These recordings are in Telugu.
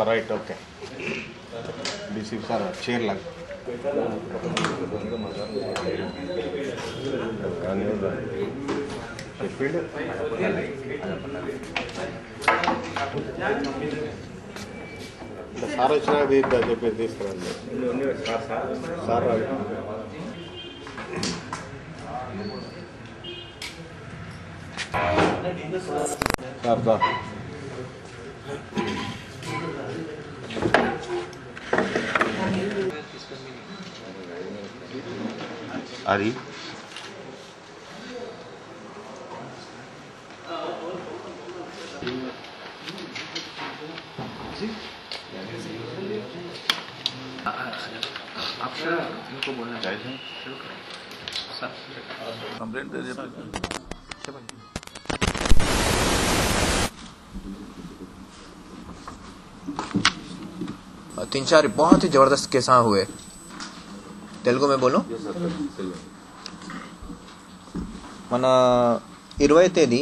Right okay DC sir chair లాగా చెప్పండి సార్ వచ్చినా చెప్పి తీసుకురండి సార్ సార్ సార్ అది इनको बोलना चाहिए सर कंप्लेंट दे दिया 3-4 बहुत ही जबरदस्त केस हुए। तेलुगु में बोलो। మన 20వ తేదీ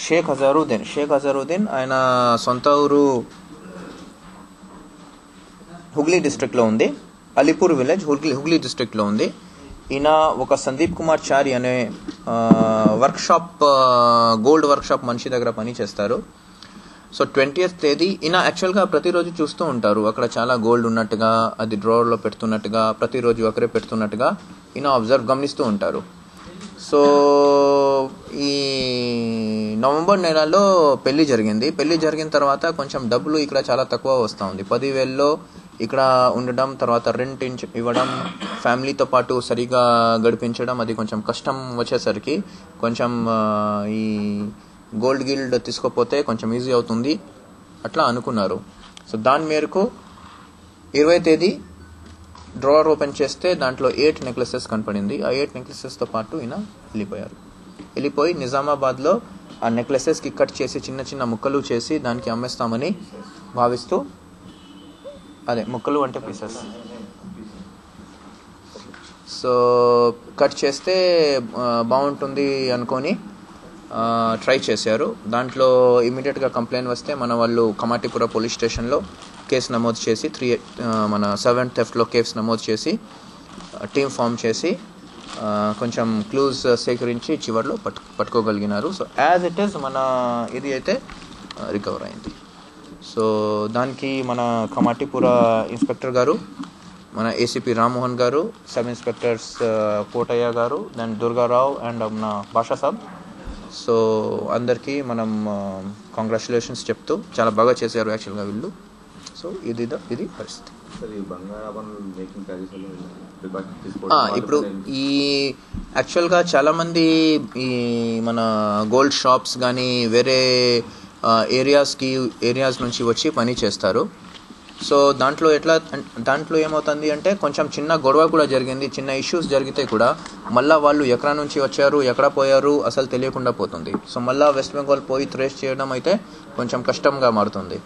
షేక్ హజారుద్దీన్ ఆయన సొంత ఊరు హుగ్లీ డిస్ట్రిక్ట్ లో ఉంది, అలీపూర్ విలేజ్ హుగ్లీ డిస్ట్రిక్ట్ లో ఉంది. ఈయన ఒక సందీప్ కుమార్ చారి అనే గోల్డ్ వర్క్ షాప్ మనిషి దగ్గర పని చేస్తారు. సో 20వ తేదీ ఈయన యాక్చువల్గా ప్రతిరోజు చూస్తూ ఉంటారు, అక్కడ చాలా గోల్డ్ ఉన్నట్టుగా, అది డ్రావర్లో పెడుతున్నట్టుగా, ప్రతిరోజు ఒకరే పెడుతున్నట్టుగా ఈయన గమనిస్తూ ఉంటారు. సో ఈ నవంబర్ నెలలో పెళ్లి జరిగిన తర్వాత కొంచెం డబ్బులు ఇక్కడ చాలా తక్కువ వస్తూ ఉంది. 10,000లో ఇక్కడ ఉండడం, తర్వాత రెంట్ ఇవ్వడం, ఫ్యామిలీతో పాటు సరిగా గడిపించడం, అది కొంచెం కష్టం వచ్చేసరికి కొంచెం ఈ గోల్డ్ గిల్డ్ తీసుకోపోతే కొంచెం ఈజీ అవుతుంది అట్లా అనుకున్నారు. సో దాని మేరకు 20వ తేదీ డ్రావర్ ఓపెన్ చేస్తే దాంట్లో 8 నెక్లెసెస్ కనపడింది. ఆ 8 నెక్లెసెస్తో పాటు ఈయన వెళ్ళిపోయి నిజామాబాద్లో ఆ నెక్లెసెస్కి కట్ చేసి చిన్న చిన్న ముక్కలు చేసి దానికి అమ్మేస్తామని భావిస్తూ, అదే ముక్కలు అంటే పీసెస్, సో కట్ చేస్తే బాగుంటుంది అనుకొని ట్రై చేశారు. దాంట్లో ఇమీడియట్గా కంప్లైంట్ వస్తే మన వాళ్ళు కమాటిపుర పోలీస్ స్టేషన్లో కేసు నమోదు చేసి మన 7th థెఫ్ట్లో కేసు నమోదు చేసి టీమ్ ఫామ్ చేసి కొంచెం క్లూజ్ సేకరించి చివరిలో పట్టుకోగలిగినారు. సో యాజ్ ఇట్ ఈస్ మన ఇది అయితే రికవర్ అయింది. సో దానికి మన కమాటిపుర ఇన్స్పెక్టర్ గారు, మన ఏసీపీ రామ్మోహన్ గారు, సబ్ ఇన్స్పెక్టర్స్ కోటయ్య గారు, దెన్ దుర్గారావు అండ్ మన భాషా సాబ్, సో అందరికీ మనం కంగ్రాచులేషన్స్ చెప్తూ చాలా బాగా చేశారు యాక్చువల్గా వీళ్ళు. సో ఇది పరిస్థితి. ఇప్పుడు ఈ యాక్చువల్గా చాలామంది ఈ మన గోల్డ్ షాప్స్ కానీ వేరే ఏరియాస్ నుంచి వచ్చి పని చేస్తారు. సో దాంట్లో ఏమవుతుంది అంటే కొంచెం చిన్న గొడవ కూడా జరిగింది, చిన్న ఇష్యూస్ జరిగితే కూడా మళ్ళీ వాళ్ళు ఎక్కడ నుంచి వచ్చారు, ఎక్కడ పోయారు అసలు తెలియకుండా పోతుంది. సో మళ్ళీ వెస్ట్ బెంగాల్ పోయి ట్రేస్ చేయడం అయితే కొంచెం కష్టంగా మారుతుంది.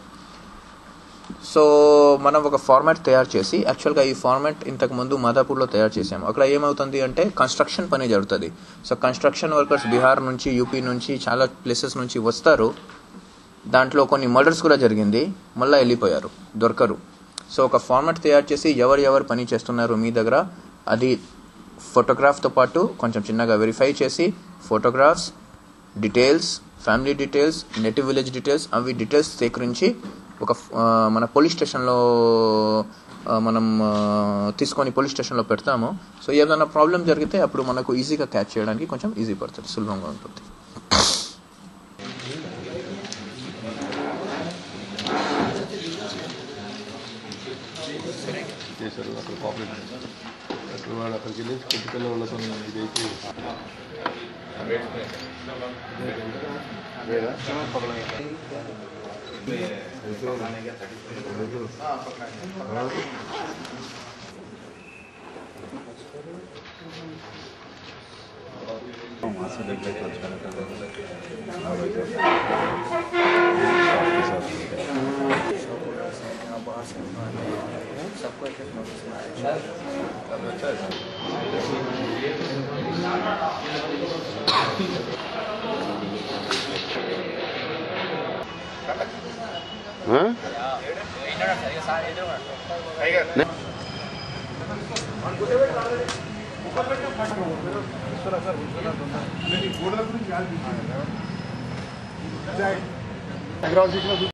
సో మనం ఒక ఫార్మాట్ తయారు చేసి, యాక్చువల్గా ఈ ఫార్మాట్ ఇంతకుముందు మాదాపూర్లో తయారు చేసాము. అక్కడ ఏమవుతుంది అంటే కన్స్ట్రక్షన్ పని జరుగుతుంది. సో కన్స్ట్రక్షన్ వర్కర్స్ బీహార్ నుంచి, యూపీ నుంచి, చాలా ప్లేసెస్ నుంచి వస్తారు. దాంట్లో కొన్ని మర్డర్స్ కూడా జరిగింది, మళ్ళీ వెళ్ళిపోయారు, దొరకరు. సో ఒక ఫార్మాట్ తయారు చేసి ఎవరు పని చేస్తున్నారు మీ దగ్గర, అది ఫోటోగ్రాఫ్తో పాటు కొంచెం చిన్నగా వెరిఫై చేసి photographs, details, family details, native village details, అవి డీటెయిల్స్ సేకరించి ఒక మన పోలీస్ స్టేషన్లో మనం తీసుకొని పోలీస్ స్టేషన్లో పెడతాము. సో ఏదైనా ప్రాబ్లం జరిగితే అప్పుడు మనకు ఈజీగా క్యాచ్ చేయడానికి కొంచెం ఈజీ పడుతుంది, సులభంగా ఉంటుంది. చేశారు అక్కడ కోఆపరేట్ అక్కడ వాడు అక్కడికి వెళ్ళి కొద్దిపిల్ల వాళ్ళతో ఇదైతే हाँ